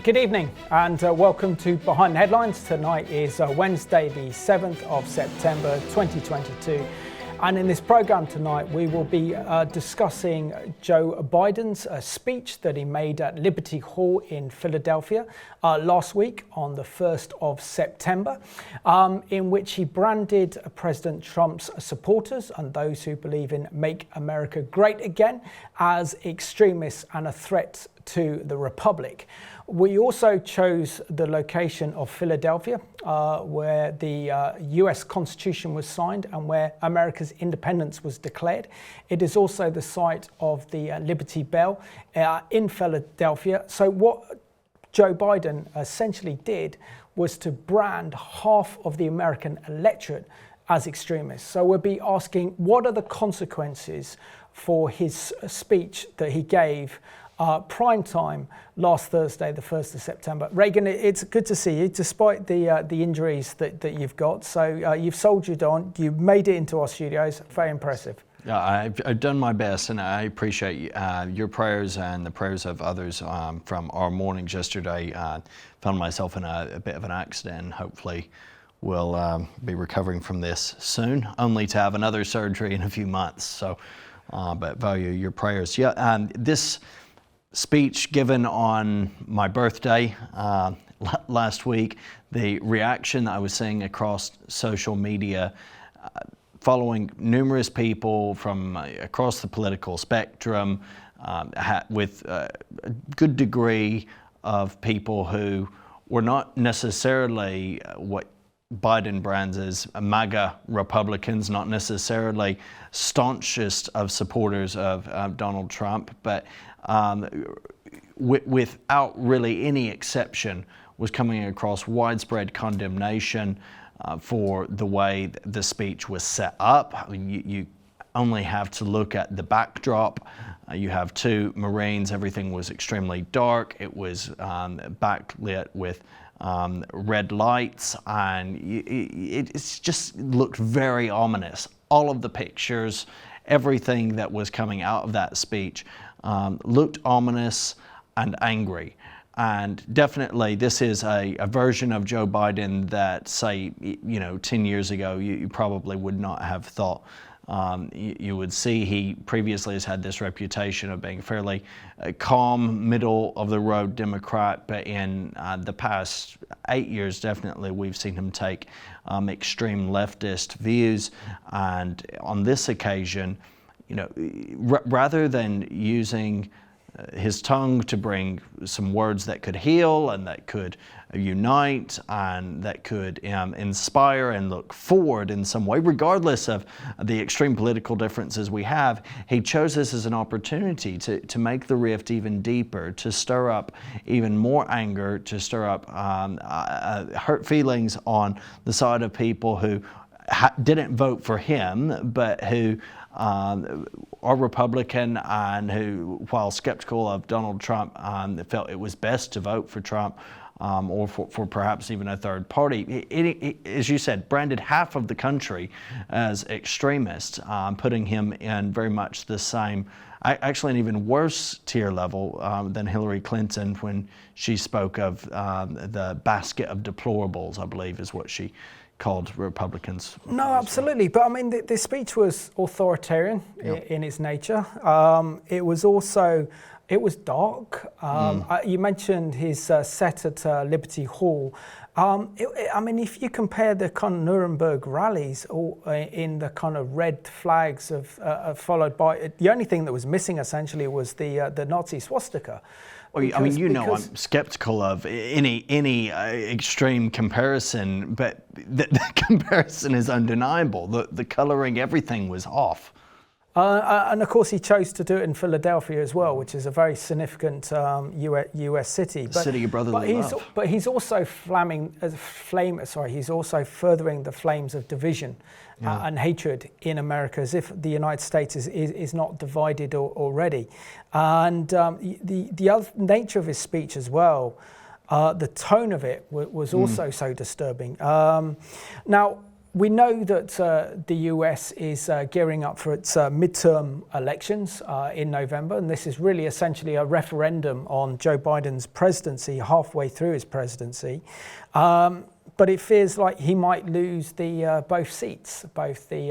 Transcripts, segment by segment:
Good evening and welcome to Behind the Headlines. Tonight is Wednesday the 7th of September 2022, and in this programme tonight we will be discussing Joe Biden's speech that he made at Liberty Hall in Philadelphia last week on the 1st of September, in which he branded President Trump's supporters and those who believe in Make America Great Again as extremists and a threat to the Republic. We also chose the location of Philadelphia, where the US Constitution was signed and where America's independence was declared. It is also the site of the Liberty Bell in Philadelphia. So what Joe Biden essentially did was to brand half of the American electorate as extremists. So we'll be asking, what are the consequences for his speech that he gave prime time last Thursday, the 1st of September. Reagan, it's good to see you, despite the injuries that you've got. So you've soldiered on, you've made it into our studios. Very impressive. Yeah, I've done my best, and I appreciate your prayers and the prayers of others from our mornings yesterday. Found myself in a bit of an accident, and hopefully will be recovering from this soon, only to have another surgery in a few months. So, but value your prayers. Yeah, this speech given on my birthday last week, the reaction that I was seeing across social media, following numerous people from across the political spectrum, with a good degree of people who were not necessarily what Biden brands as MAGA Republicans, not necessarily staunchest of supporters of Donald Trump, but without really any exception was coming across widespread condemnation for the way the speech was set up. I mean, you only have to look at the backdrop. You have two Marines, everything was extremely dark. It was backlit with red lights, and it just looked very ominous. All of the pictures, everything that was coming out of that speech looked ominous and angry. And definitely this is a version of Joe Biden that, say, 10 years ago, you probably would not have thought you would see. He previously has had this reputation of being fairly calm, middle-of-the-road Democrat, but in the past 8 years, definitely, we've seen him take extreme leftist views. And on this occasion, rather than using his tongue to bring some words that could heal and that could unite and that could inspire and look forward in some way, regardless of the extreme political differences we have, he chose this as an opportunity to make the rift even deeper, to stir up even more anger, to stir up hurt feelings on the side of people who didn't vote for him, but who are Republican and who, while skeptical of Donald Trump, felt it was best to vote for Trump or for perhaps even a third party. It, as you said, branded half of the country as extremist, putting him in very much the same, actually an even worse tier level than Hillary Clinton when she spoke of the basket of deplorables, I believe is what she called Republicans. No, absolutely. But I mean, the speech was authoritarian in its nature. It was also, it was dark. You mentioned his set at Liberty Hall. I mean, if you compare the kind of Nuremberg rallies in the kind of red flags followed by, the only thing that was missing essentially was the Nazi swastika. Well, I mean, I'm skeptical of any extreme comparison, but the comparison is undeniable. The coloring, everything was off. And of course, he chose to do it in Philadelphia as well, which is a very significant U.S. city. City of brotherly love. But he's also he's also furthering the flames of division and hatred in America, as if the United States is not divided already. And the other nature of his speech as well, the tone of it was also so disturbing. Now, We know that the US is gearing up for its midterm elections in November, and this is really essentially a referendum on Joe Biden's presidency, halfway through his presidency. But it feels like he might lose both seats, both seats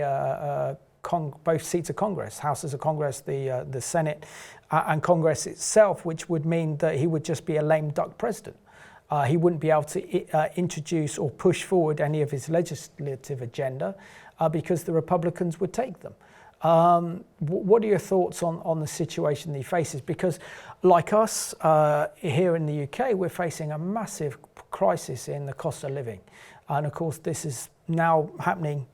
of Congress, houses of Congress, the Senate, and Congress itself, which would mean that he would just be a lame duck president. He wouldn't be able to introduce or push forward any of his legislative agenda because the Republicans would take them. What are your thoughts on the situation that he faces? Because like us here in the UK, we're facing a massive crisis in the cost of living. And of course, this is now happening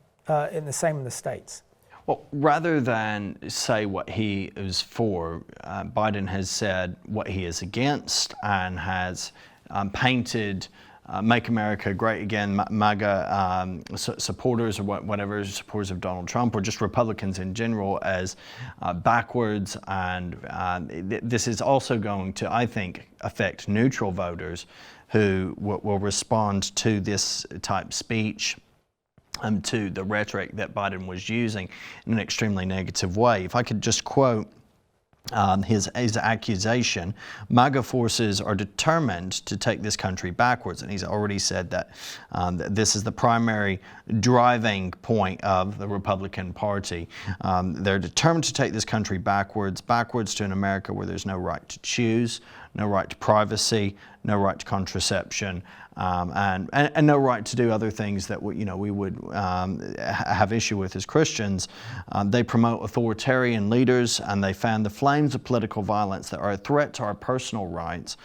in the States. Well, rather than say what he is for, Biden has said what he is against and has painted Make America Great Again, MAGA supporters or whatever, supporters of Donald Trump or just Republicans in general as backwards. And this is also going to, I think, affect neutral voters who will respond to this type speech, to the rhetoric that Biden was using in an extremely negative way. If I could just quote his accusation, MAGA forces are determined to take this country backwards. And he's already said that this is the primary driving point of the Republican Party. They're determined to take this country backwards to an America where there's no right to choose, no right to privacy, no right to contraception, and no right to do other things that we would have issue with as Christians. They promote authoritarian leaders and they fan the flames of political violence that are a threat to our personal rights,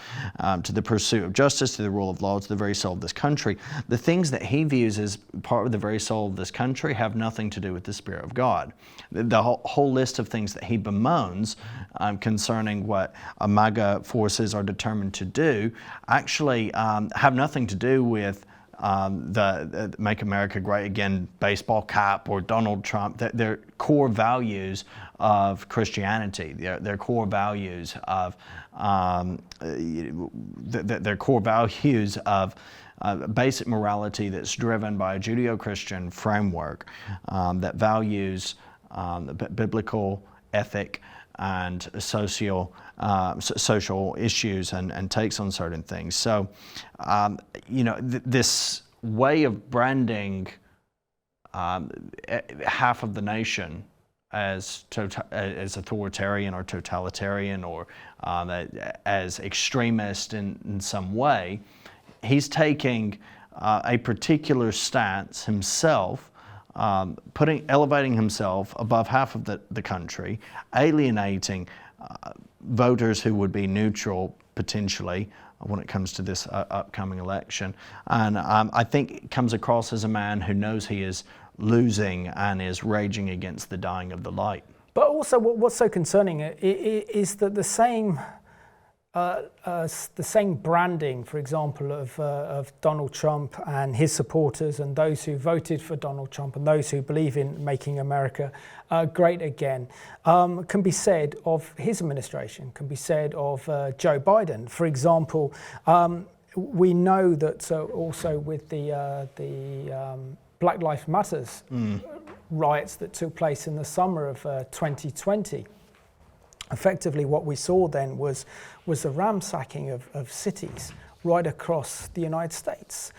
to the pursuit of justice, to the rule of law, to the very soul of this country. The things that he views as part of the very soul of this country have nothing to do with the Spirit of God. The whole list of things that he bemoans concerning what MAGA forces are determined to do actually have nothing to do with the Make America Great Again baseball cap or Donald Trump. Their core values of Christianity, their core values of basic morality that's driven by a Judeo-Christian framework that values biblical ethic and social issues and takes on certain things. So, this way of branding half of the nation as authoritarian or totalitarian or as extremist in some way, he's taking a particular stance himself, elevating himself above half of the country, alienating voters who would be neutral potentially when it comes to this upcoming election. And I think it comes across as a man who knows he is losing and is raging against the dying of the light. But also what's so concerning is that the same branding, for example, of Donald Trump and his supporters and those who voted for Donald Trump and those who believe in making America great again, can be said of his administration, can be said of Joe Biden. For example, we know that also with the Black Lives Matters riots that took place in the summer of 2020, effectively what we saw then was the ransacking of cities right across the United States,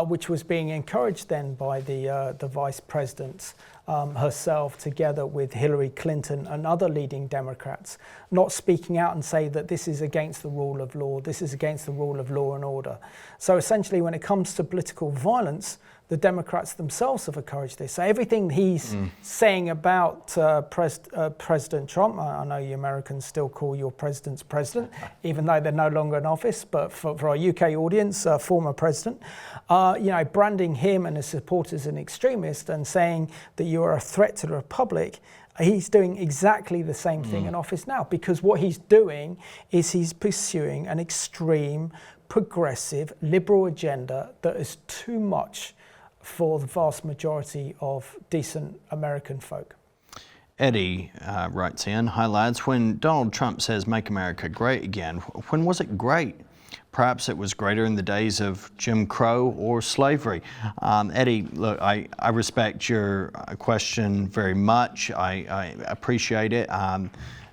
which was being encouraged then by the Vice President herself, together with Hillary Clinton and other leading Democrats, not speaking out and say that this is against the rule of law, this is against the rule of law and order. So essentially when it comes to political violence, the Democrats themselves have encouraged this. So everything he's saying about President Trump, I know you Americans still call your presidents president, even though they're no longer in office, but for our UK audience, former president, branding him and his supporters an extremist and saying that you are a threat to the republic, he's doing exactly the same thing in office now, because what he's doing is he's pursuing an extreme, progressive, liberal agenda that is too much for the vast majority of decent American folk. Eddie writes in, "Hi lads, when Donald Trump says make America great again, when was it great? perhaps it was greater in the days of Jim Crow or slavery. Eddie, look, I respect your question very much. I appreciate it.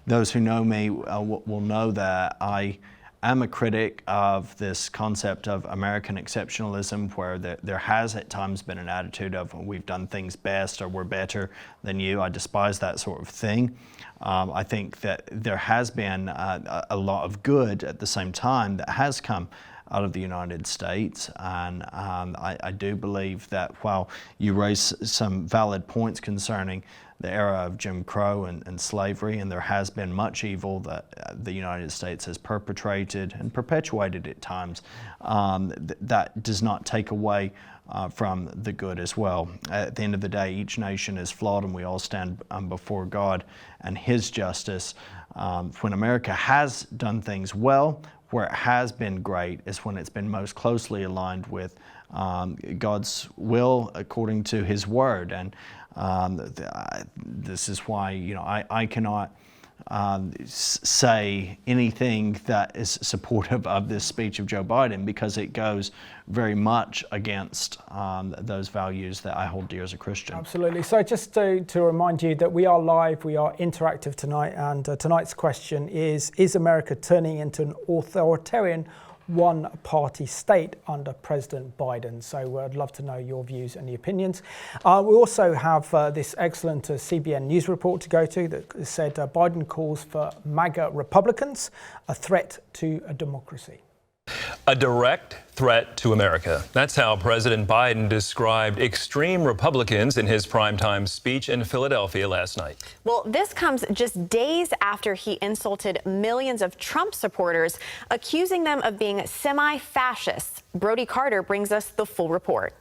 Those who know me will know that I am a critic of this concept of American exceptionalism, where there has at times been an attitude of we've done things best or we're better than you. I despise that sort of thing. I think that there has been a lot of good at the same time that has come out of the United States, and I do believe that while you raise some valid points concerning the era of Jim Crow and slavery, and there has been much evil that the United States has perpetrated and perpetuated at times, that does not take away from the good as well. At the end of the day, each nation is flawed, and we all stand before God and His justice. When America has done things well, where it has been great is when it's been most closely aligned with God's will according to His Word. And this is why, I cannot say anything that is supportive of this speech of Joe Biden, because it goes very much against those values that I hold dear as a Christian. Absolutely. So just to remind you that we are live, we are interactive tonight, and tonight's question is America turning into an authoritarian one-party state under President Biden? So I'd love to know your views and the opinions. We also have this excellent CBN News report to go to that said Biden calls for MAGA Republicans a threat to a democracy. A direct threat to America. That's how President Biden described extreme Republicans in his primetime speech in Philadelphia last night. Well, this comes just days after he insulted millions of Trump supporters, accusing them of being semi-fascists. Brody Carter brings us the full report.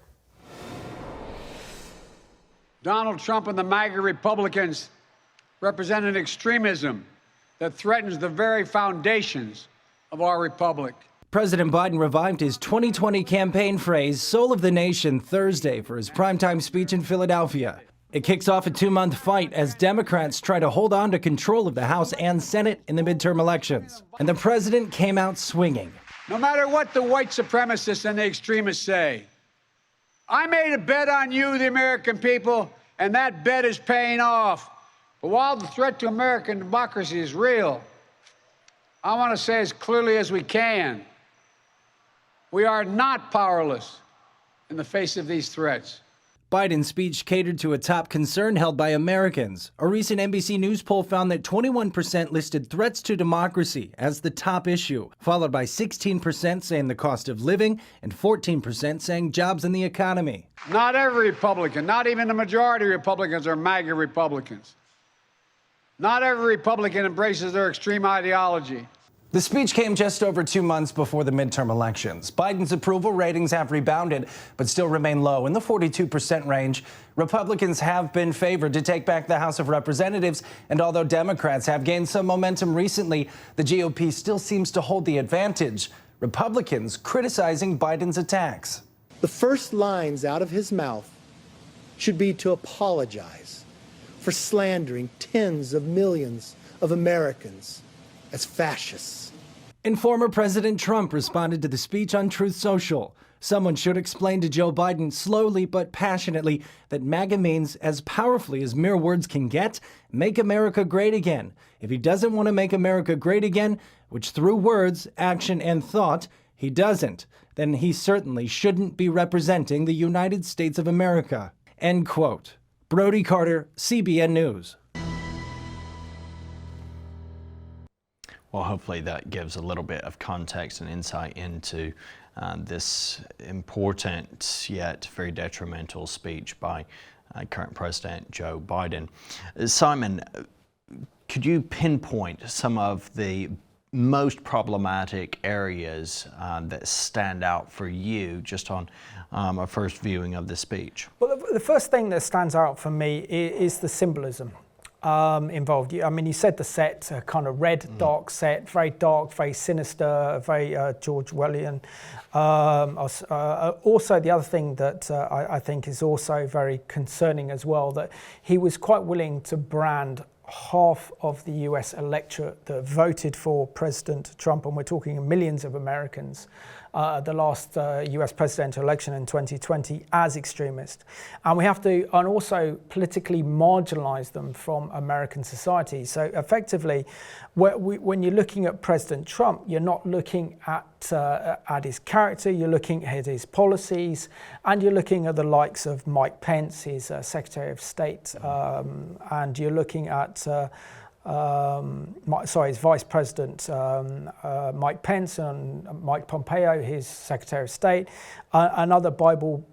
Donald Trump and the MAGA Republicans represent an extremism that threatens the very foundations of our republic. President Biden revived his 2020 campaign phrase, soul of the nation, Thursday for his primetime speech in Philadelphia. It kicks off a 2-month fight as Democrats try to hold on to control of the House and Senate in the midterm elections. And the president came out swinging. No matter what the white supremacists and the extremists say, I made a bet on you, the American people, and that bet is paying off. But while the threat to American democracy is real, I want to say as clearly as we can, we are not powerless in the face of these threats. Biden's speech catered to a top concern held by Americans. A recent NBC News poll found that 21% listed threats to democracy as the top issue, followed by 16% saying the cost of living and 14% saying jobs and the economy. Not every Republican, not even the majority of Republicans are MAGA Republicans. Not every Republican embraces their extreme ideology. The speech came just over 2 months before the midterm elections. Biden's approval ratings have rebounded, but still remain low in the 42% range. Republicans have been favored to take back the House of Representatives, and although Democrats have gained some momentum recently, the GOP still seems to hold the advantage. Republicans criticizing Biden's attacks. The first lines out of his mouth should be to apologize for slandering tens of millions of Americans as fascists. And former President Trump responded to the speech on Truth Social. Someone should explain to Joe Biden slowly but passionately that MAGA means, as powerfully as mere words can get, make America great again. If he doesn't want to make America great again, which through words, action, and thought, he doesn't, then he certainly shouldn't be representing the United States of America. End quote. Brody Carter, CBN News. Well, hopefully that gives a little bit of context and insight into this important yet very detrimental speech by current President Joe Biden. Simon, could you pinpoint some of the most problematic areas that stand out for you just on a first viewing of the speech? Well, the first thing that stands out for me is the symbolism involved. I mean, you said the set, kind of red, dark set, very dark, very sinister, very George Orwellian. Also, the other thing that I think is also very concerning as well, that he was quite willing to brand half of the US electorate that voted for President Trump, and we're talking millions of Americans, the last US presidential election in 2020 as extremist. And we have to, and also politically marginalize them from American society. So effectively, when you're looking at President Trump, you're not looking at his character, you're looking at his policies, and you're looking at the likes of Mike Pence, his Secretary of State, and you're looking at his Vice President Mike Pence and Mike Pompeo, his Secretary of State, and other Bible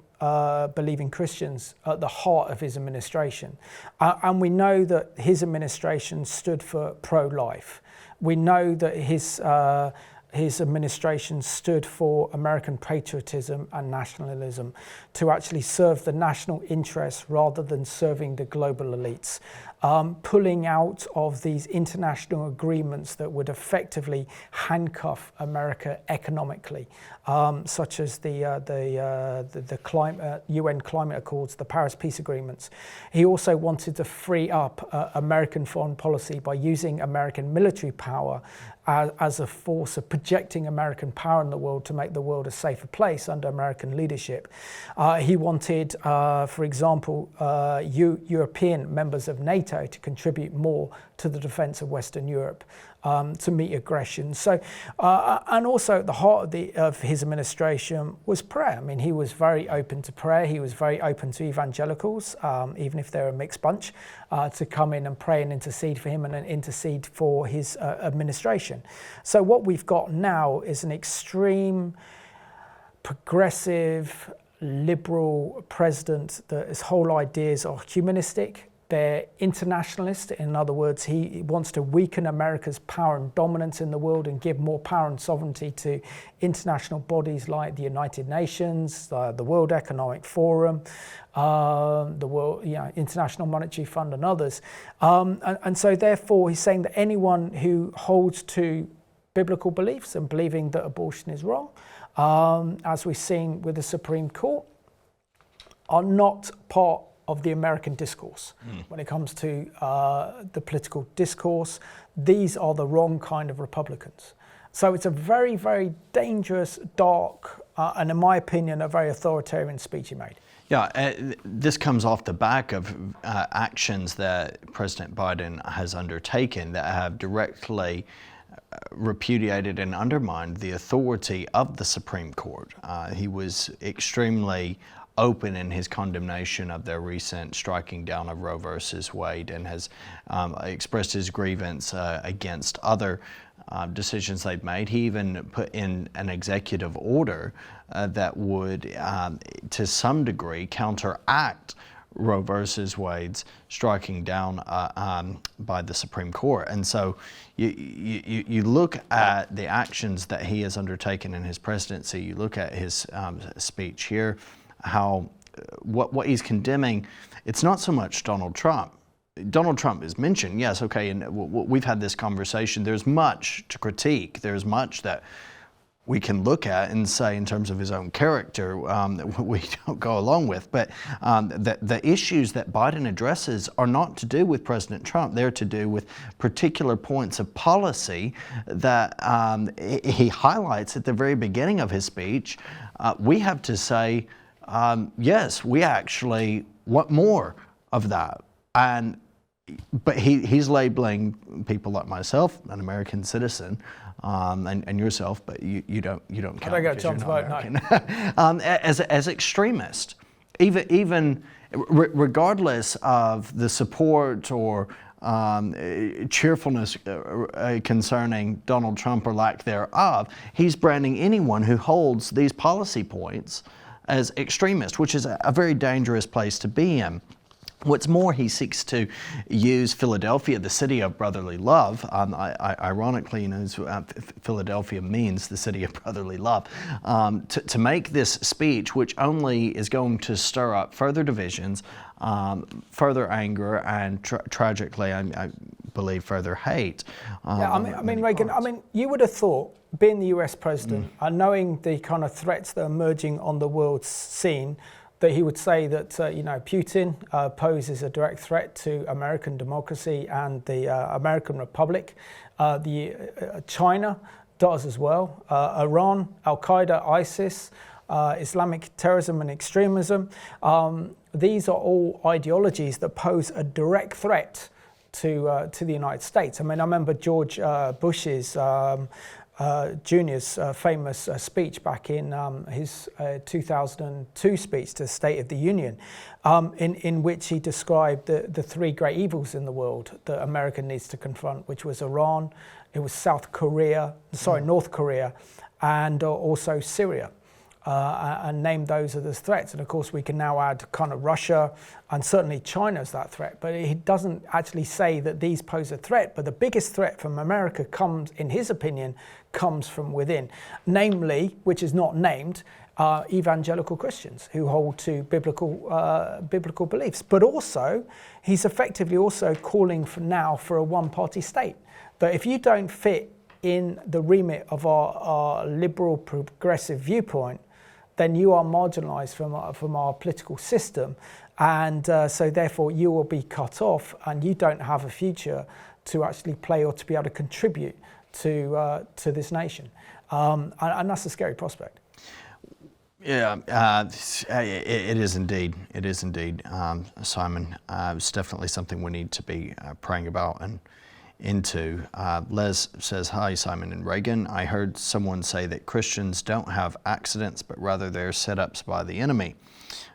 believing Christians at the heart of his administration. And we know that his administration stood for pro-life. We know that his administration stood for American patriotism and nationalism, to actually serve the national interests rather than serving the global elites. Pulling out of these international agreements that would effectively handcuff America economically, such as the UN climate accords, the Paris peace agreements. He also wanted to free up American foreign policy by using American military power as a force of projecting American power in the world to make the world a safer place under American leadership. He wanted, for example, European members of NATO to contribute more to the defense of Western Europe to meet aggression. So, and also at the heart of his administration was prayer. I mean, he was very open to prayer. He was very open to evangelicals, even if they're a mixed bunch, to come in and pray and intercede for him and intercede for his administration. So what we've got now is an extreme, progressive, liberal president that his whole ideas are humanistic. They're internationalist. In other words, he wants to weaken America's power and dominance in the world and give more power and sovereignty to international bodies like the United Nations, the World Economic Forum, the World, International Monetary Fund, and others. And so, therefore, he's saying that anyone who holds to biblical beliefs and believing that abortion is wrong, as we've seen with the Supreme Court, are not part of the American discourse. When it comes to the political discourse, these are the wrong kind of Republicans. So it's a very, very dangerous, dark, and in my opinion, a very authoritarian speech he made. Yeah, this comes off the back of actions that President Biden has undertaken that have directly repudiated and undermined the authority of the Supreme Court. He was extremely open in his condemnation of their recent striking down of Roe versus Wade, and has expressed his grievance against other decisions they've made. He even put in an executive order that would, to some degree, counteract Roe versus Wade's striking down by the Supreme Court. And so you look at the actions that he has undertaken in his presidency, you look at his speech here, how what he's condemning, it's not so much Donald Trump. Donald Trump is mentioned, yes, okay, and we've had this conversation. There's much to critique. There's much that we can look at and say in terms of his own character we don't go along with. But the issues that Biden addresses are not to do with President Trump. They're to do with particular points of policy that he highlights at the very beginning of his speech. We have to say, yes, we actually want more of that. But he's labeling people like myself, an American citizen, and yourself, but you don't count. I don't get a chance to vote, no. As extremist, even regardless of the support or cheerfulness concerning Donald Trump or lack thereof, he's branding anyone who holds these policy points as extremist, which is a very dangerous place to be in. What's more, he seeks to use Philadelphia, the city of brotherly love. Ironically, Philadelphia means the city of brotherly love. To make this speech, which only is going to stir up further divisions, further anger, and tragically, I believe, further hate. Reagan, you would have thought, being the US president and knowing the kind of threats that are emerging on the world scene, that he would say that Putin poses a direct threat to American democracy and the American Republic. China does as well. Iran, Al-Qaeda, ISIS, Islamic terrorism and extremism. These are all ideologies that pose a direct threat to the United States. I mean, I remember George Bush's Jr.'s famous speech back in his 2002 speech to the State of the Union, in which he described the three great evils in the world that America needs to confront, which was Iran, it was North Korea, and also Syria. And named those as threats. And of course, we can now add kind of Russia and certainly China as that threat. But he doesn't actually say that these pose a threat. But the biggest threat from America comes, in his opinion, comes from within. Namely, which is not named, evangelical Christians who hold to biblical beliefs. But also, he's effectively also calling for a one-party state. That if you don't fit in the remit of our liberal progressive viewpoint, then you are marginalised from our political system, and so therefore you will be cut off, and you don't have a future to actually play or to be able to contribute to this nation, and that's a scary prospect. Yeah, it is indeed. It is indeed, Simon. It's definitely something we need to be praying about and into. Les says, hi, Simon and Reagan. I heard someone say that Christians don't have accidents, but rather they're setups by the enemy.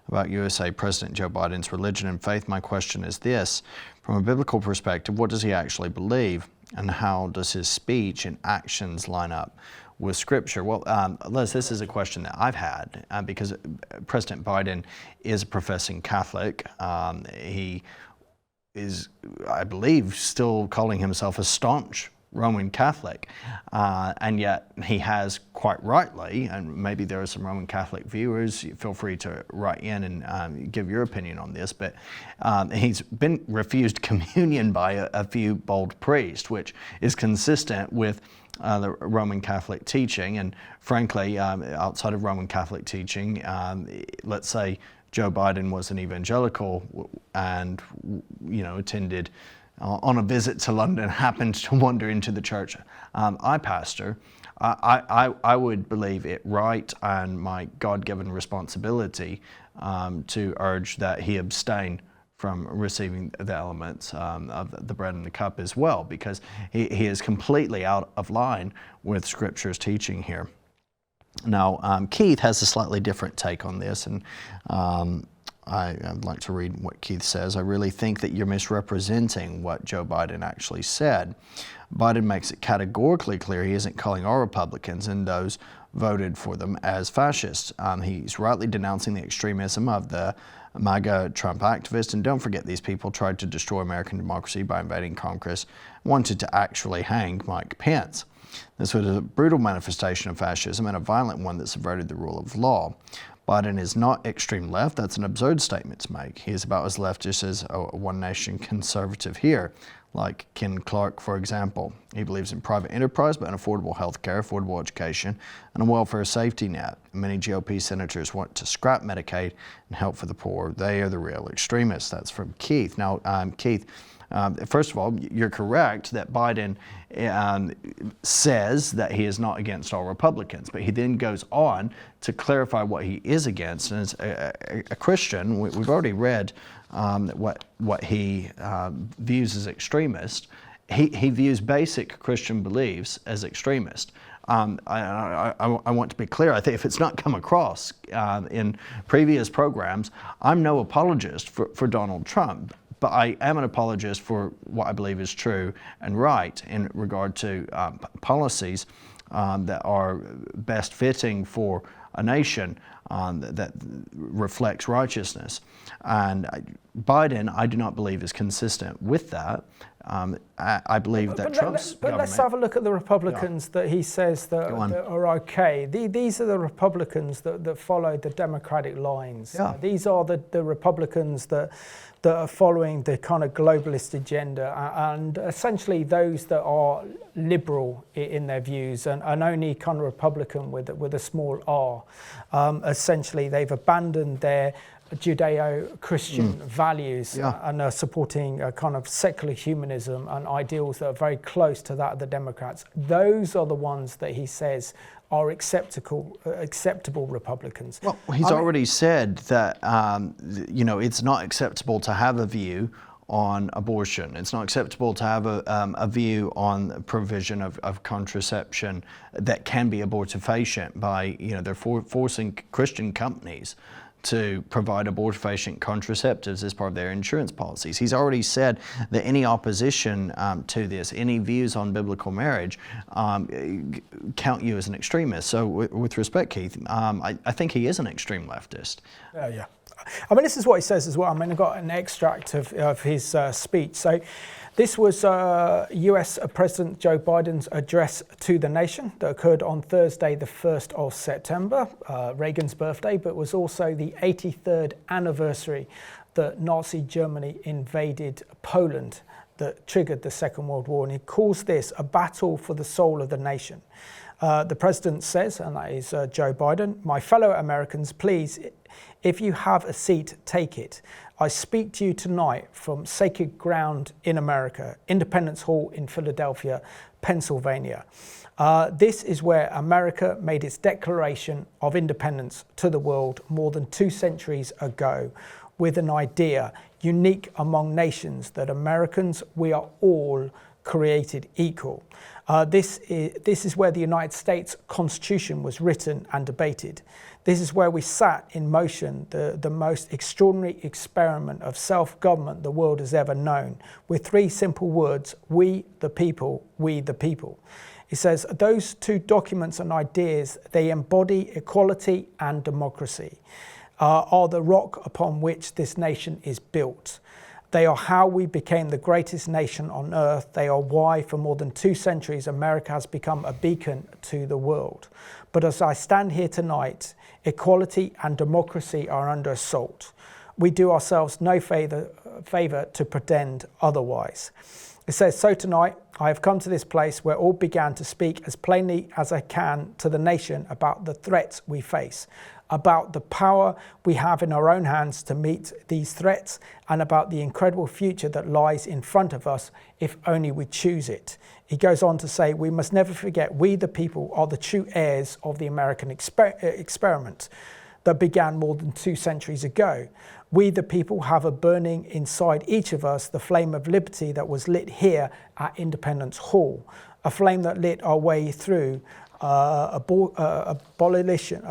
About USA President Joe Biden's religion and faith, my question is this. From a biblical perspective, what does he actually believe? And how does his speech and actions line up with Scripture? Well, Les, this is a question that I've had because President Biden is a professing Catholic. He is, I believe, still calling himself a staunch Roman Catholic, and yet he has, quite rightly, and maybe there are some Roman Catholic viewers, feel free to write in and give your opinion on this, but he's been refused communion by a few bold priests, which is consistent with the Roman Catholic teaching, and frankly, outside of Roman Catholic teaching, let's say Joe Biden was an evangelical and, attended on a visit to London, happened to wander into the church I pastor, I would believe it right and my God-given responsibility to urge that he abstain from receiving the elements of the bread and the cup as well, because he is completely out of line with Scripture's teaching here. Now, Keith has a slightly different take on this, and I'd like to read what Keith says. I really think that you're misrepresenting what Joe Biden actually said. Biden makes it categorically clear he isn't calling all Republicans and those voted for them as fascists. He's rightly denouncing the extremism of the MAGA Trump activists, and don't forget these people tried to destroy American democracy by invading Congress, wanted to actually hang Mike Pence. This was a brutal manifestation of fascism and a violent one that subverted the rule of law. Biden is not extreme left. That's an absurd statement to make. He is about as leftist as a one-nation conservative here, like Ken Clark, for example. He believes in private enterprise, but in affordable health care, affordable education, and a welfare safety net. Many GOP senators want to scrap Medicaid and help for the poor. They are the real extremists. That's from Keith. Now, Keith, first of all, you're correct that Biden says that he is not against all Republicans, but he then goes on to clarify what he is against. And as a Christian, we've already read what he views as extremist. He views basic Christian beliefs as extremist. I want to be clear. I think if it's not come across in previous programs, I'm no apologist for Donald Trump. But I am an apologist for what I believe is true and right in regard to policies that are best fitting for a nation that reflects righteousness. And Biden, I do not believe, is consistent with that. I believe that Trump's But let's have a look at the Republicans that he says that are okay. These are the Republicans that follow the Democratic lines. Yeah. These are the Republicans that are following the kind of globalist agenda, and essentially those that are liberal in their views and only kind of Republican with a small r. Essentially, they've abandoned their Judeo-Christian values and are supporting a kind of secular humanism and ideals that are very close to that of the Democrats. Those are the ones that he says are acceptable Republicans. Well, he's already said that it's not acceptable to have a view on abortion. It's not acceptable to have a view on the provision of contraception that can be abortifacient by, they're forcing Christian companies to provide abortifacient contraceptives as part of their insurance policies. He's already said that any opposition to this, any views on biblical marriage, count you as an extremist. So with respect, Keith, I think he is an extreme leftist. Yeah. I mean, this is what he says as well. I mean, I've got an extract of his speech. So this was US President Joe Biden's address to the nation that occurred on Thursday, the 1st of September, Reagan's birthday, but was also the 83rd anniversary that Nazi Germany invaded Poland that triggered the Second World War. And he calls this a battle for the soul of the nation. The president says, and that is Joe Biden, "My fellow Americans, please, if you have a seat, take it. I speak to you tonight from sacred ground in America, Independence Hall in Philadelphia, Pennsylvania. This is where America made its declaration of independence to the world more than 2 centuries ago, with an idea unique among nations that Americans, we are all created equal. This is where the United States Constitution was written and debated. This is where we sat in motion the most extraordinary experiment of self-government the world has ever known, with 3 simple words: we the people, we the people." He says, those 2 documents and ideas, they embody equality and democracy, are the rock upon which this nation is built. They are how we became the greatest nation on earth. They are why, for more than 2 centuries, America has become a beacon to the world. But as I stand here tonight, equality and democracy are under assault. We do ourselves no favor to pretend otherwise. It says, so tonight, I have come to this place where all began to speak as plainly as I can to the nation about the threats we face, about the power we have in our own hands to meet these threats, and about the incredible future that lies in front of us if only we choose it. He goes on to say, we must never forget we the people are the true heirs of the American experiment that began more than 2 centuries ago. We the people have a burning inside each of us the flame of liberty that was lit here at Independence Hall, a flame that lit our way through abolition,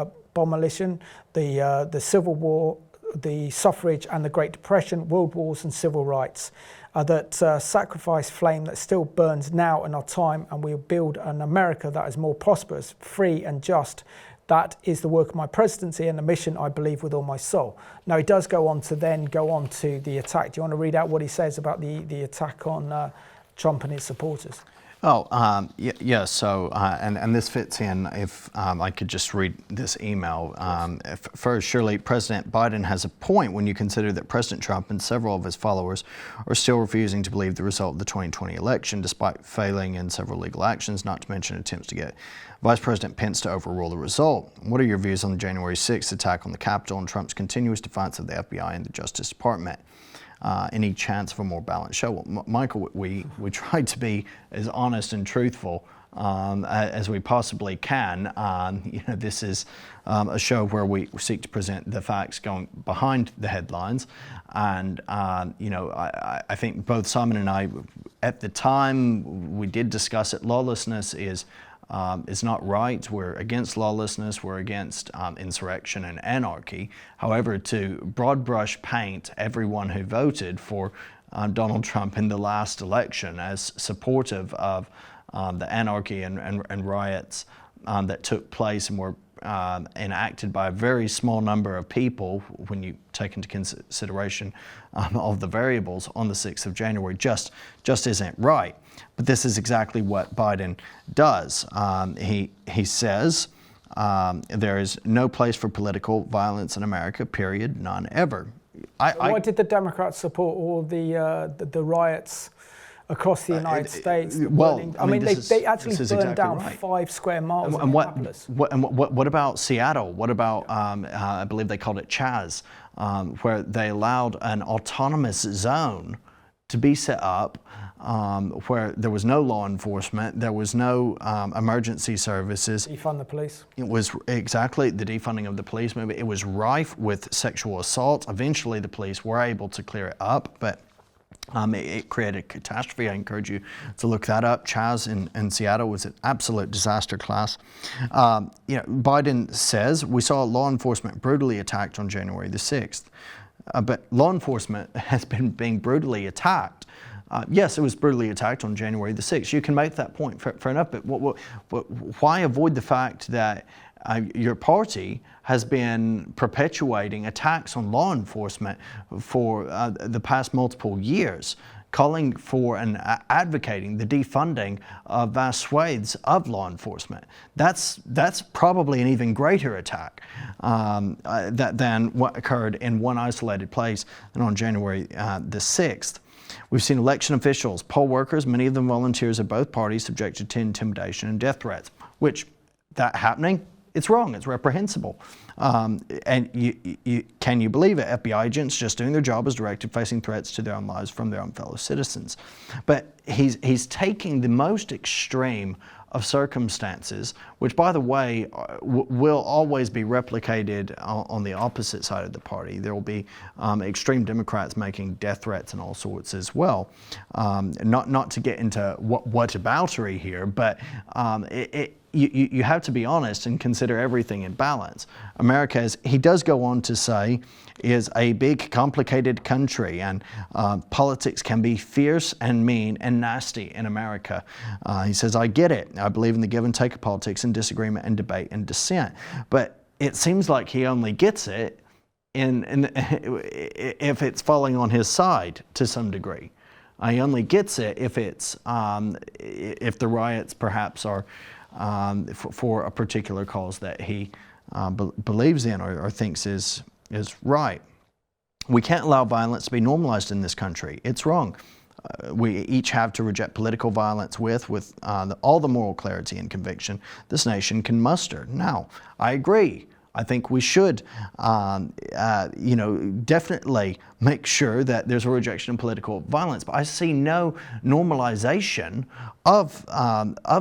the Civil War, the suffrage and the Great Depression, world wars and civil rights. That sacrifice flame that still burns now in our time, and we'll build an America that is more prosperous, free and just. That is the work of my presidency and the mission I believe with all my soul. Now he does go on to the attack. Do you want to read out what he says about the attack on Trump and his supporters? Oh, yeah, so, and this fits in, if I could just read this email. First, surely President Biden has a point when you consider that President Trump and several of his followers are still refusing to believe the result of the 2020 election, despite failing in several legal actions, not to mention attempts to get Vice President Pence to overrule the result. What are your views on the January 6th attack on the Capitol and Trump's continuous defiance of the FBI and the Justice Department? Any chance of a more balanced show? Well, Michael, we tried to be as honest and truthful as we possibly can. This is a show where we seek to present the facts going behind the headlines. And, I think both Simon and I, at the time, we did discuss it. Lawlessness is not right. We're against lawlessness. We're against insurrection and anarchy. However, to broad brush paint everyone who voted for Donald Trump in the last election as supportive of the anarchy and riots that took place and were enacted by a very small number of people, when you take into consideration of the variables on the 6th of January, just isn't right. But this is exactly what Biden does. He says there is no place for political violence in America, period, none ever. Why did the Democrats support all the riots across the United States? They actually burned down 5 square miles of Minneapolis. What about Seattle? What about, I believe they called it Chaz, where they allowed an autonomous zone to be set up where there was no law enforcement, there was no emergency services. Defund the police. It was exactly the defunding of the police movement. It was rife with sexual assault. Eventually the police were able to clear it up, but it created catastrophe. I encourage you to look that up. Chaz in Seattle was an absolute disaster class. Biden says we saw law enforcement brutally attacked on January the 6th. But law enforcement has been being brutally attacked. Yes, it was brutally attacked on January the 6th. You can make that point, fair enough, but why avoid the fact that your party has been perpetuating attacks on law enforcement for the past multiple years, calling for and advocating the defunding of vast swathes of law enforcement? That's probably an even greater attack than what occurred in one isolated place and on January the 6th. We've seen election officials, poll workers, many of them volunteers of both parties, subjected to intimidation and death threats, which, that happening, it's wrong, it's reprehensible. And can you believe it? FBI agents just doing their job as directed, facing threats to their own lives from their own fellow citizens. But he's taking the most extreme of circumstances, which, by the way, will always be replicated on the opposite side of the party. There will be extreme Democrats making death threats and all sorts as well. Not to get into whataboutery here, but you have to be honest and consider everything in balance. America, as he does go on to say, is a big, complicated country, and politics can be fierce and mean and nasty in America. He says, I get it. I believe in the give and take of politics and disagreement and debate and dissent. But it seems like he only gets it if it's falling on his side to some degree. He only gets it if it's if the riots perhaps are for a particular cause that he believes in or thinks is right. We can't allow violence to be normalized in this country. It's wrong. We each have to reject political violence with all the moral clarity and conviction this nation can muster. Now, I agree. I think we should, definitely make sure that there's a rejection of political violence. But I see no normalization of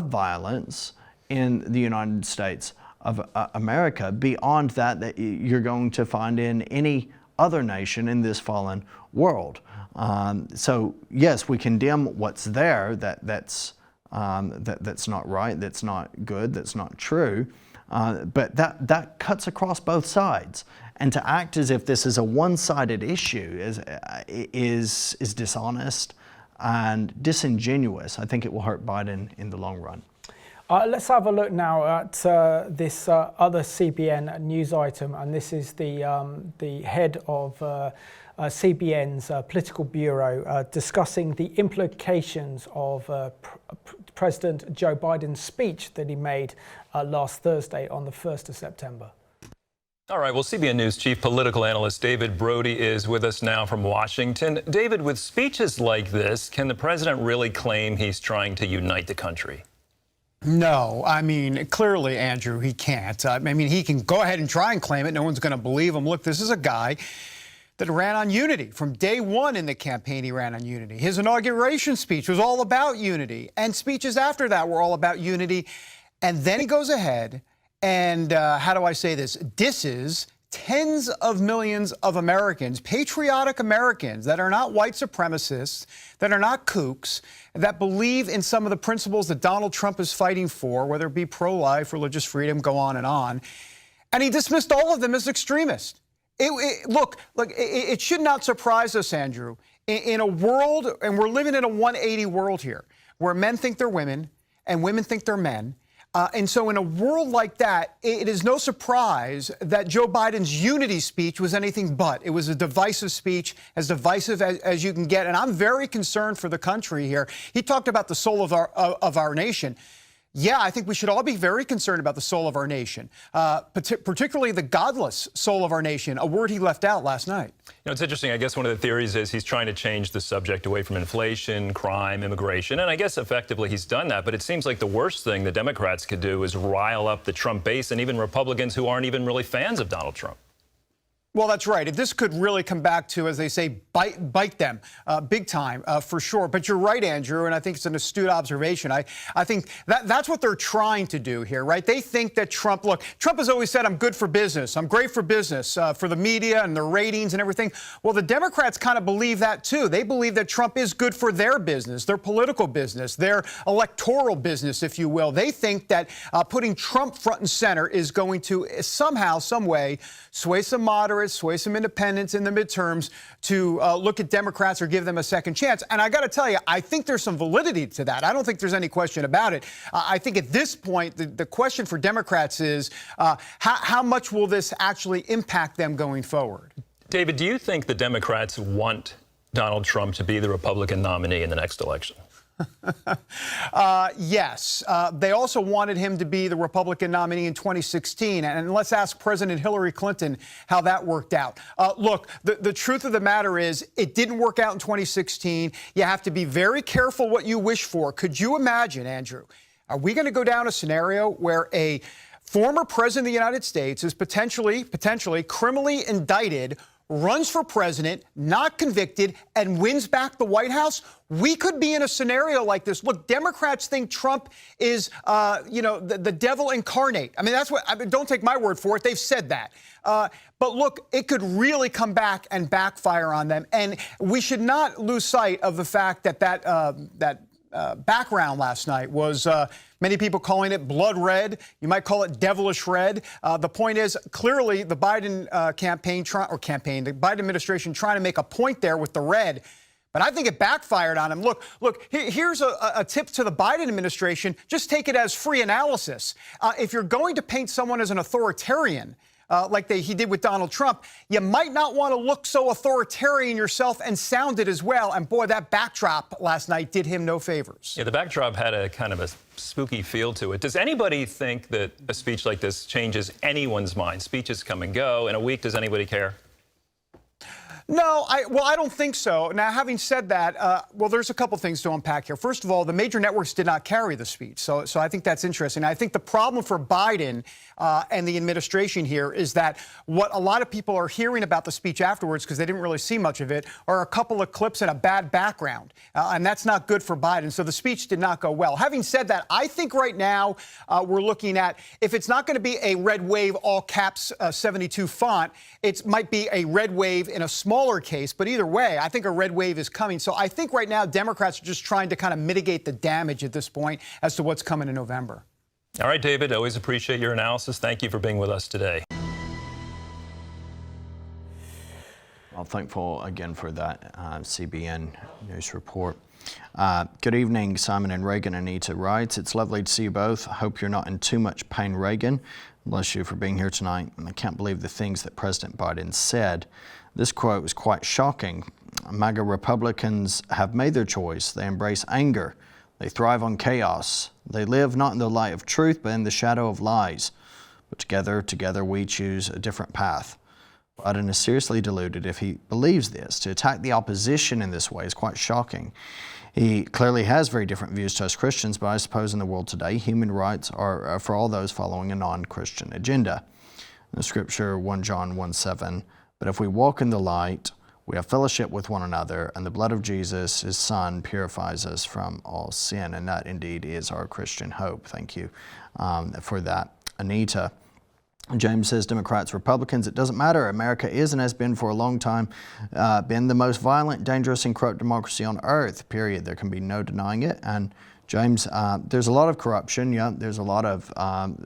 violence in the United States of America beyond that you're going to find in any other nation in this fallen world. So yes, we condemn what's there that's not right, that's not good, that's not true. But that cuts across both sides, and to act as if this is a one-sided issue is dishonest and disingenuous. I think it will hurt Biden in the long run. Let's have a look now at this other CBN news item, and this is the head of CBN's political bureau discussing the implications of President Joe Biden's speech that he made last Thursday on the 1st of September. All right, well, CBN News chief political analyst David Brody is with us now from Washington. David, with speeches like this, can the president really claim he's trying to unite the country? No, I mean, clearly, Andrew, he can't. I mean, he can go ahead and try and claim it. No one's going to believe him. Look, this is a guy that ran on unity. From day one in the campaign, he ran on unity. His inauguration speech was all about unity, and speeches after that were all about unity. And then he goes ahead and, how do I say this, disses tens of millions of Americans, patriotic Americans that are not white supremacists, that are not kooks, that believe in some of the principles that Donald Trump is fighting for, whether it be pro-life, religious freedom, go on. And he dismissed all of them as extremists. Look, it should not surprise us, Andrew, in a world, and we're living in a 180 world here, where men think they're women and women think they're men. And so in a world like that, it is no surprise that Joe Biden's unity speech was anything but. It was a divisive speech, as divisive as you can get. And I'm very concerned for the country here. He talked about the soul of our nation. Yeah, I think we should all be very concerned about the soul of our nation, particularly the godless soul of our nation, a word he left out last night. You know, it's interesting. I guess one of the theories is he's trying to change the subject away from inflation, crime, immigration, and I guess effectively he's done that. But it seems like the worst thing the Democrats could do is rile up the Trump base and even Republicans who aren't even really fans of Donald Trump. Well, that's right. This could really come back to, as they say, bite them big time, for sure. But you're right, Andrew, and I think it's an astute observation. I think that's what they're trying to do here, right? They think that Trump has always said, I'm good for business. I'm great for business, for the media and their ratings and everything. Well, the Democrats kind of believe that, too. They believe that Trump is good for their business, their political business, their electoral business, if you will. They think that putting Trump front and center is going to somehow, some way, sway some moderates, sway some independents in the midterms to look at Democrats or give them a second chance. And I got to tell you, I think there's some validity to that. I don't think there's any question about it. I think at this point, the question for Democrats is how much will this actually impact them going forward? David, do you think the Democrats want Donald Trump to be the Republican nominee in the next election? Yes. They also wanted him to be the Republican nominee in 2016. And let's ask President Hillary Clinton how that worked out. Look, the truth of the matter is it didn't work out in 2016. You have to be very careful what you wish for. Could you imagine, Andrew, are we going to go down a scenario where a former president of the United States is potentially criminally indicted, runs for president, not convicted, and wins back the White House? We could be in a scenario like this. Look, Democrats think Trump is, the devil incarnate. I mean, don't take my word for it. They've said that. But look, it could really come back and backfire on them. And we should not lose sight of the fact that background last night was many people calling it blood red. You might call it devilish red. The point is, clearly, the Biden the Biden administration trying to make a point there with the red. But I think it backfired on him. Look, here's a tip to the Biden administration. Just take it as free analysis. If you're going to paint someone as an authoritarian, like he did with Donald Trump, you might not want to look so authoritarian yourself and sound it as well. And boy, that backdrop last night did him no favors. Yeah, the backdrop had a kind of a spooky feel to it. Does anybody think that a speech like this changes anyone's mind? Speeches come and go. In a week, does anybody care? No, I don't think so. Now, having said that, there's a couple things to unpack here. First of all, the major networks did not carry the speech, so I think that's interesting. I think the problem for Biden and the administration here is that what a lot of people are hearing about the speech afterwards, because they didn't really see much of it, are a couple of clips and a bad background, and that's not good for Biden. So the speech did not go well. Having said that, I think right now we're looking at, if it's not going to be a red wave, all caps 72 font, it might be a red wave in a smaller case, but either way, I think a red wave is coming. So I think right now Democrats are just trying to kind of mitigate the damage at this point as to what's coming in November. All right, David, always appreciate your analysis. Thank you for being with us today. I'm thankful again for that CBN news report. Good evening, Simon and Reagan. Anita writes, it's lovely to see you both. I hope you're not in too much pain, Reagan. Bless you for being here tonight. And I can't believe the things that President Biden said. This quote was quite shocking. MAGA Republicans have made their choice. They embrace anger. They thrive on chaos. They live not in the light of truth, but in the shadow of lies. But together we choose a different path. Biden is seriously deluded if he believes this. To attack the opposition in this way is quite shocking. He clearly has very different views to us Christians, but I suppose in the world today, human rights are for all those following a non-Christian agenda. In the scripture, 1 John 1:7, but if we walk in the light, we have fellowship with one another, and the blood of Jesus, his son, purifies us from all sin. And that indeed is our Christian hope. Thank you for that, Anita. James says, Democrats, Republicans, it doesn't matter. America is and has been for a long time been the most violent, dangerous, and corrupt democracy on earth, period. There can be no denying it. And James, there's a lot of corruption. Yeah, there's a lot of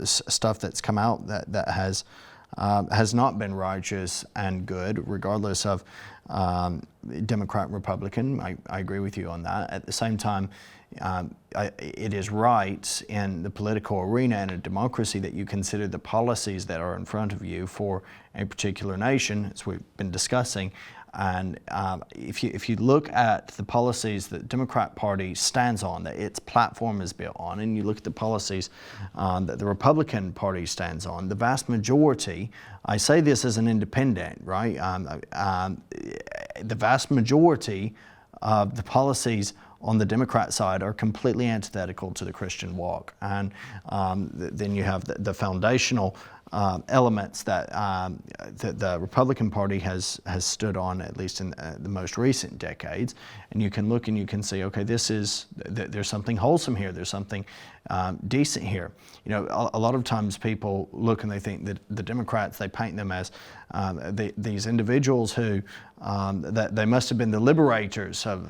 stuff that's come out that has not been righteous and good, regardless of Democrat, Republican. I agree with you on that. At the same time, it is right in the political arena and a democracy that you consider the policies that are in front of you for a particular nation, as we've been discussing. And if you look at the policies that the Democrat Party stands on, that its platform is built on, and you look at the policies that the Republican Party stands on, the vast majority, I say this as an independent, right? The vast majority of the policies on the Democrat side are completely antithetical to the Christian walk. And then you have the foundational elements that the Republican Party has stood on, at least in the most recent decades. And you can look and you can say, okay, there's something wholesome here. There's something decent here. You know, a lot of times people look and they think that the Democrats, they paint them as these individuals who that they must have been the liberators of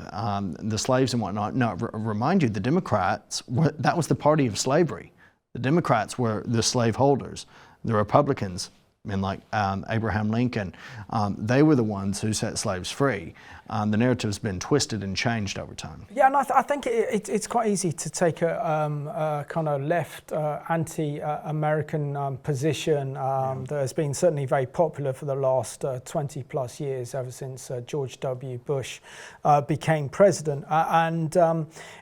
the slaves and whatnot. No, remind you, the Democrats, that was the party of slavery. The Democrats were the slaveholders. The Republicans, men like Abraham Lincoln, they were the ones who set slaves free. The narrative's been twisted and changed over time. Yeah, and I think it's quite easy to take a kind of left anti-American position that has been certainly very popular for the last 20 plus years, ever since George W. Bush became president.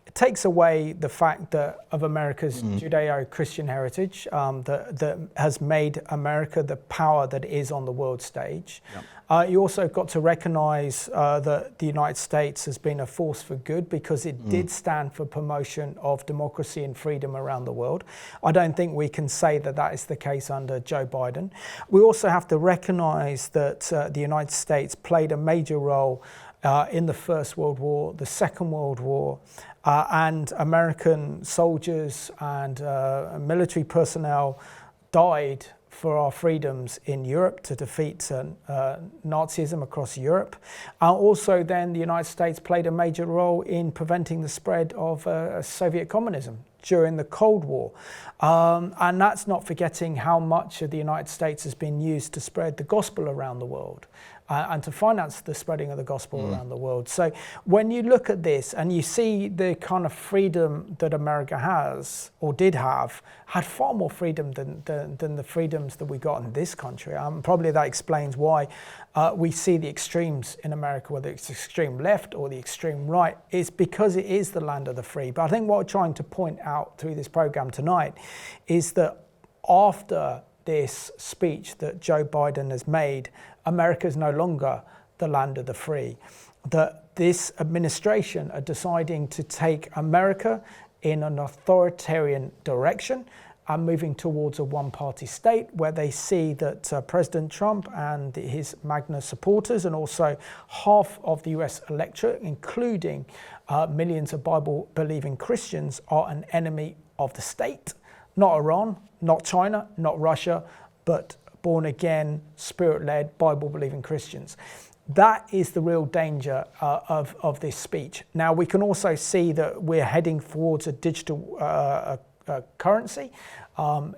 It takes away the fact that of America's Judeo-Christian heritage that has made America the power that it is on the world stage. Yep. You also got to recognize that the United States has been a force for good because it did stand for promotion of democracy and freedom around the world. I don't think we can say that that is the case under Joe Biden. We also have to recognize that the United States played a major role in the First World War, the Second World War, and American soldiers and military personnel died for our freedoms in Europe to defeat Nazism across Europe. Also then the United States played a major role in preventing the spread of Soviet communism during the Cold War. And that's not forgetting how much of the United States has been used to spread the gospel around the world and to finance the spreading of the gospel around the world. So when you look at this and you see the kind of freedom that America has, or did have, had far more freedom than the freedoms that we got in this country. Probably that explains why we see the extremes in America, whether it's the extreme left or the extreme right, is because it is the land of the free. But I think what we're trying to point out through this program tonight is that after this speech that Joe Biden has made, America is no longer the land of the free. That this administration are deciding to take America in an authoritarian direction and moving towards a one-party state where they see that President Trump and his MAGA supporters and also half of the US electorate, including millions of Bible-believing Christians, are an enemy of the state. Not Iran, not China, not Russia, but born-again, Spirit-led, Bible-believing Christians. That is the real danger of this speech. Now, we can also see that we're heading towards a digital currency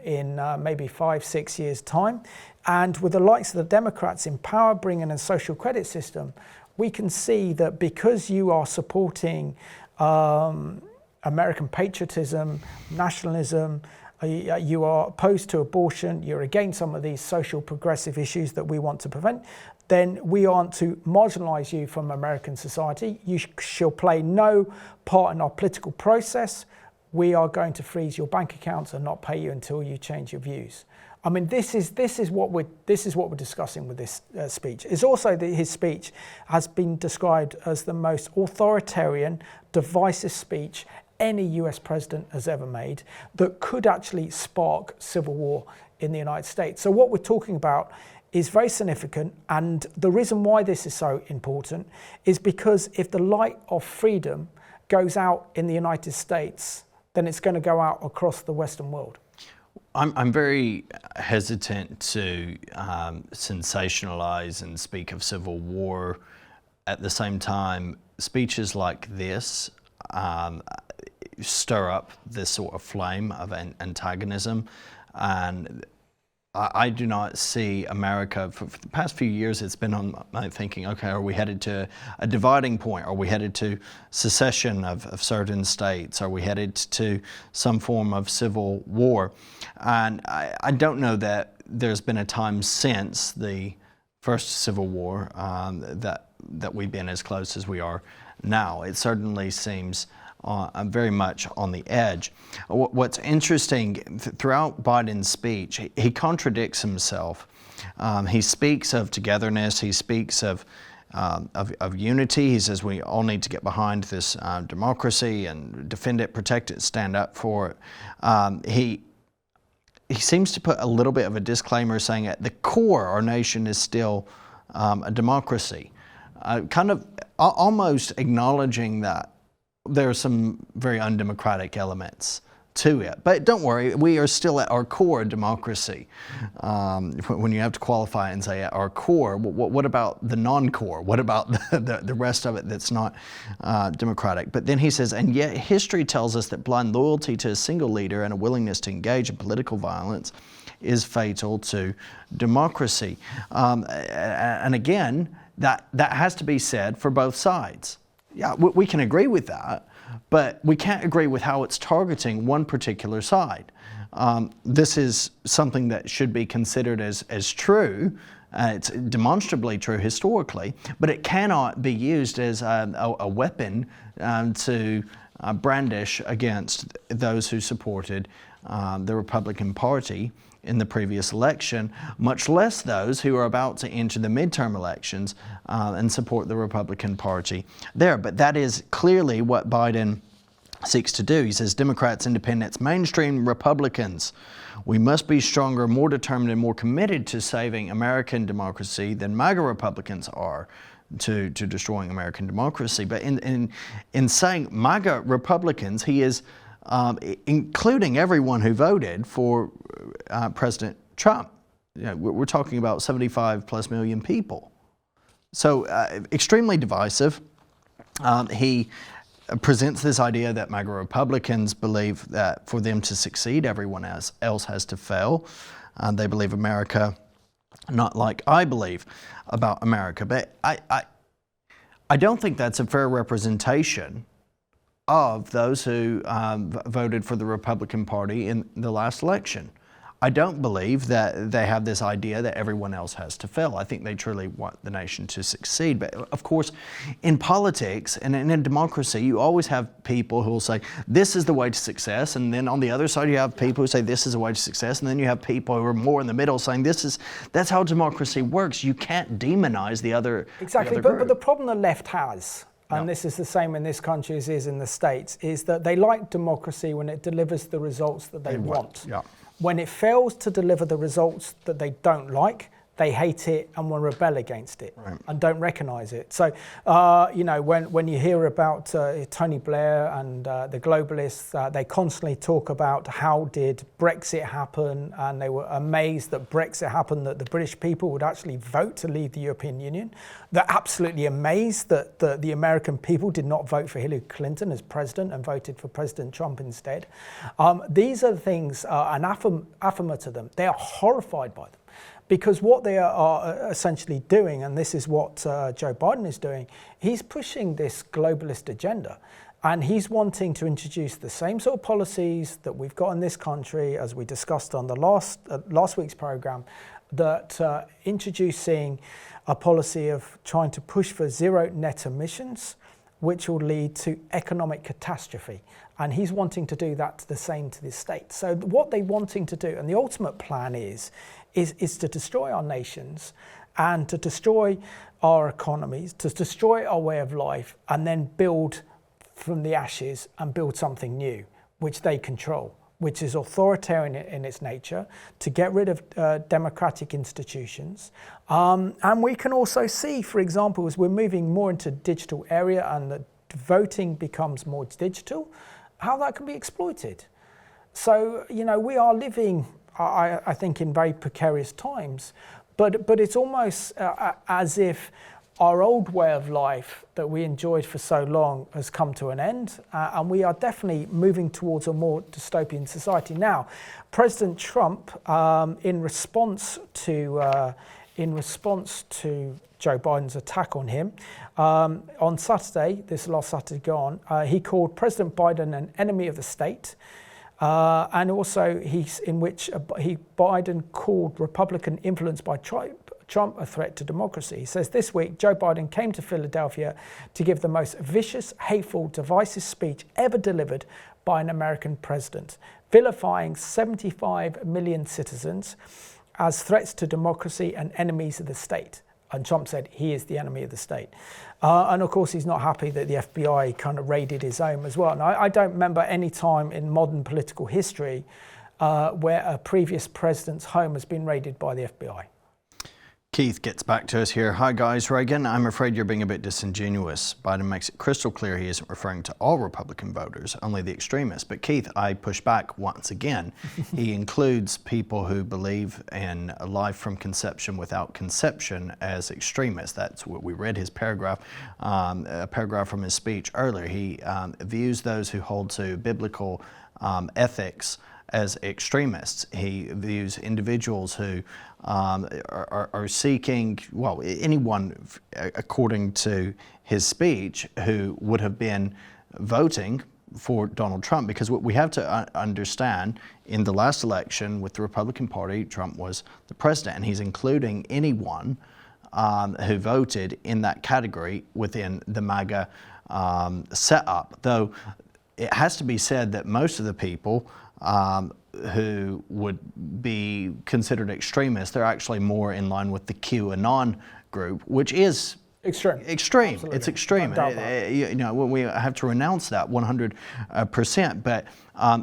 in maybe 5-6 years' time. And with the likes of the Democrats in power bringing a social credit system, we can see that because you are supporting American patriotism, nationalism, you are opposed to abortion, you're against some of these social progressive issues that we want to prevent, then we want to marginalize you from American society. You shall play no part in our political process. We are going to freeze your bank accounts and not pay you until you change your views. I mean, this is what we're discussing with this speech. It's also that his speech has been described as the most authoritarian, divisive speech any US president has ever made that could actually spark civil war in the United States. So what we're talking about is very significant, and the reason why this is so important is because if the light of freedom goes out in the United States, then it's going to go out across the Western world. I'm very hesitant to sensationalize and speak of civil war. At the same time, speeches like this stir up this sort of flame of antagonism, and I do not see America, for the past few years it's been on my thinking, okay, are we headed to a dividing point? Are we headed to secession of certain states? Are we headed to some form of civil war? And I don't know that there's been a time since the first Civil War that we've been as close as we are now. It certainly seems very much on the edge. What's interesting, throughout Biden's speech, he contradicts himself. He speaks of togetherness, he speaks of unity. He says we all need to get behind this democracy and defend it, protect it, stand up for it. He seems to put a little bit of a disclaimer saying at the core our nation is still a democracy, kind of almost acknowledging that there are some very undemocratic elements to it. But don't worry, we are still at our core a democracy. When you have to qualify and say at our core, what about the non-core? What about the rest of it that's not democratic? But then he says, and yet history tells us that blind loyalty to a single leader and a willingness to engage in political violence is fatal to democracy. And again, that has to be said for both sides. Yeah, we can agree with that, but we can't agree with how it's targeting one particular side. This is something that should be considered as true. It's demonstrably true historically, but it cannot be used as a weapon to brandish against those who supported the Republican Party in the previous election, much less those who are about to enter the midterm elections and support the Republican Party there. But that is clearly what Biden seeks to do. He says, Democrats, independents, mainstream Republicans, we must be stronger, more determined, and more committed to saving American democracy than MAGA Republicans are to destroying American democracy. But in saying MAGA Republicans, he is including everyone who voted for President Trump. You know, we're talking about 75 plus million people. So extremely divisive. He presents this idea that MAGA Republicans believe that for them to succeed, everyone else has to fail. They believe America, not like I believe about America. But I don't think that's a fair representation of those who voted for the Republican Party in the last election. I don't believe that they have this idea that everyone else has to fail. I think they truly want the nation to succeed. But of course, in politics and in a democracy, you always have people who will say, this is the way to success. And then on the other side, you have people who say, this is the way to success. And then you have people who are more in the middle saying, that's how democracy works. You can't demonize the other. Exactly, but the problem the left has, and this is the same in this country as is in the States, is that they like democracy when it delivers the results that they want. Yeah. When it fails to deliver the results that they don't like, they hate it and will rebel against it and don't recognise it. So, when you hear about Tony Blair and the globalists, they constantly talk about how did Brexit happen, and they were amazed that Brexit happened, that the British people would actually vote to leave the European Union. They're absolutely amazed that the American people did not vote for Hillary Clinton as president and voted for President Trump instead. These are things, anathema to them. They are horrified by them. Because what they are essentially doing, and this is what Joe Biden is doing, he's pushing this globalist agenda. And he's wanting to introduce the same sort of policies that we've got in this country, as we discussed on the last week's program, that introducing a policy of trying to push for zero net emissions, which will lead to economic catastrophe. And he's wanting to do that the same to the states. So what they're wanting to do, and the ultimate plan is to destroy our nations and to destroy our economies, to destroy our way of life, and then build from the ashes and build something new, which they control, which is authoritarian in its nature, to get rid of democratic institutions. And we can also see, for example, as we're moving more into digital area and the voting becomes more digital, how that can be exploited. So, we are living, I think, in very precarious times, but it's almost as if our old way of life that we enjoyed for so long has come to an end, and we are definitely moving towards a more dystopian society. Now, President Trump, in response to Joe Biden's attack on him, on Saturday, this last Saturday gone, he called President Biden an enemy of the state. And also, Biden called Republican influence by Trump a threat to democracy. He says this week, Joe Biden came to Philadelphia to give the most vicious, hateful, divisive speech ever delivered by an American president, vilifying 75 million citizens as threats to democracy and enemies of the state. And Trump said he is the enemy of the state. And of course, he's not happy that the FBI kind of raided his home as well. And I don't remember any time in modern political history where a previous president's home has been raided by the FBI. Keith gets back to us here. Hi guys, Reagan, I'm afraid you're being a bit disingenuous. Biden makes it crystal clear he isn't referring to all Republican voters, only the extremists. But Keith, I push back once again. He includes people who believe in a life from conception without conception as extremists. That's what we read his paragraph, a paragraph from his speech earlier. He views those who hold to biblical ethics as extremists. He views individuals who are seeking, well, anyone, according to his speech, who would have been voting for Donald Trump, because what we have to understand, in the last election with the Republican Party, Trump was the president, and he's including anyone who voted in that category within the MAGA setup. Though it has to be said that most of the people who would be considered extremists, they're actually more in line with the QAnon group, which is extreme. Absolutely. It's extreme. You know, we have to renounce that 100%, but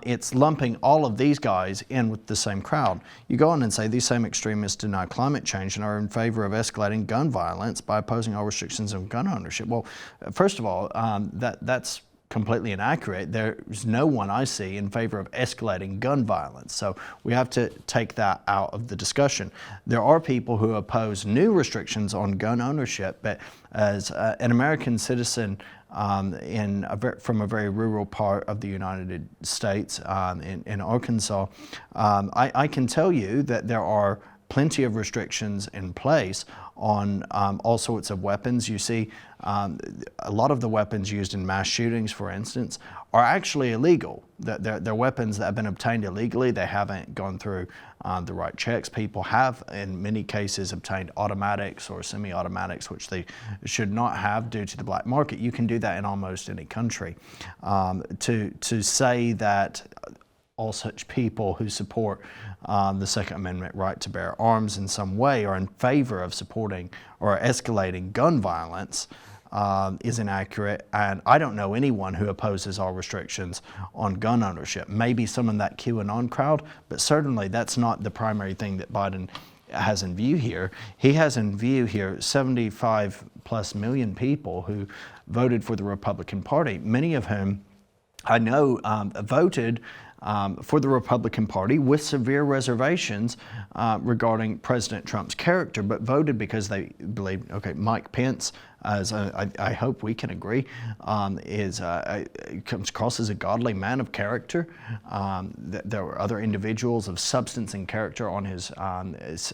it's lumping all of these guys in with the same crowd. You go on and say these same extremists deny climate change and are in favor of escalating gun violence by opposing all restrictions on gun ownership. Well, first of all, that's completely inaccurate. There's no one I see in favor of escalating gun violence. So we have to take that out of the discussion. There are people who oppose new restrictions on gun ownership, but as an American citizen from a very rural part of the United States, in Arkansas, I can tell you that there are plenty of restrictions in place on all sorts of weapons. You see, a lot of the weapons used in mass shootings, for instance, are actually illegal. They're weapons that have been obtained illegally. They haven't gone through the right checks. People have, in many cases, obtained automatics or semi-automatics, which they should not have due to the black market. You can do that in almost any country. To say that all such people who support the Second Amendment right to bear arms in some way are in favor of supporting or escalating gun violence is inaccurate. And I don't know anyone who opposes all restrictions on gun ownership. Maybe some in that QAnon crowd, but certainly that's not the primary thing that Biden has in view here. He has in view here 75 plus million people who voted for the Republican Party, many of whom I know voted for the Republican Party with severe reservations regarding President Trump's character, but voted because they believe, okay, Mike Pence, as I hope we can agree, comes across as a godly man of character. There were other individuals of substance and character on his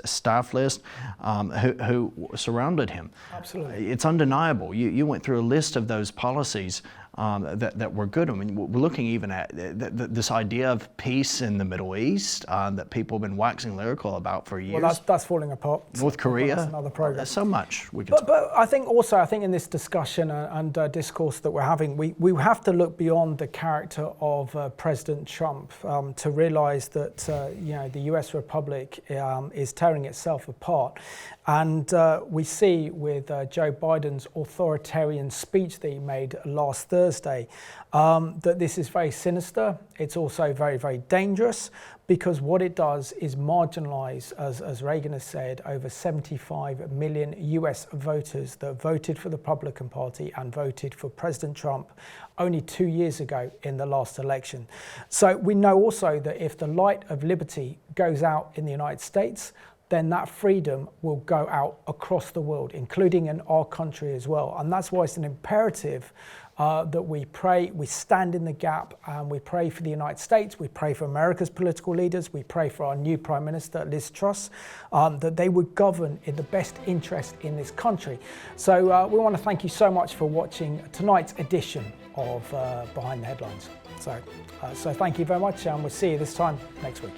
staff list who surrounded him. Absolutely. It's undeniable. You went through a list of those policies that were good. I mean, we're looking even at this idea of peace in the Middle East that people have been waxing lyrical about for years. Well, that's falling apart. North Korea. That's another program. There's so much we can talk. But I think also, in this discussion and discourse that we're having, we have to look beyond the character of President Trump to realize that the US Republic is tearing itself apart. And we see with Joe Biden's authoritarian speech that he made last Thursday that this is very sinister. It's also very, very dangerous, because what it does is marginalize, as Reagan has said, over 75 million US voters that voted for the Republican Party and voted for President Trump only 2 years ago in the last election. So we know also that if the light of liberty goes out in the United States, then that freedom will go out across the world, including in our country as well. And that's why it's an imperative that we pray, we stand in the gap, and we pray for the United States, we pray for America's political leaders, we pray for our new Prime Minister, Liz Truss, that they would govern in the best interest in this country. So we want to thank you so much for watching tonight's edition of Behind the Headlines. So thank you very much, and we'll see you this time next week.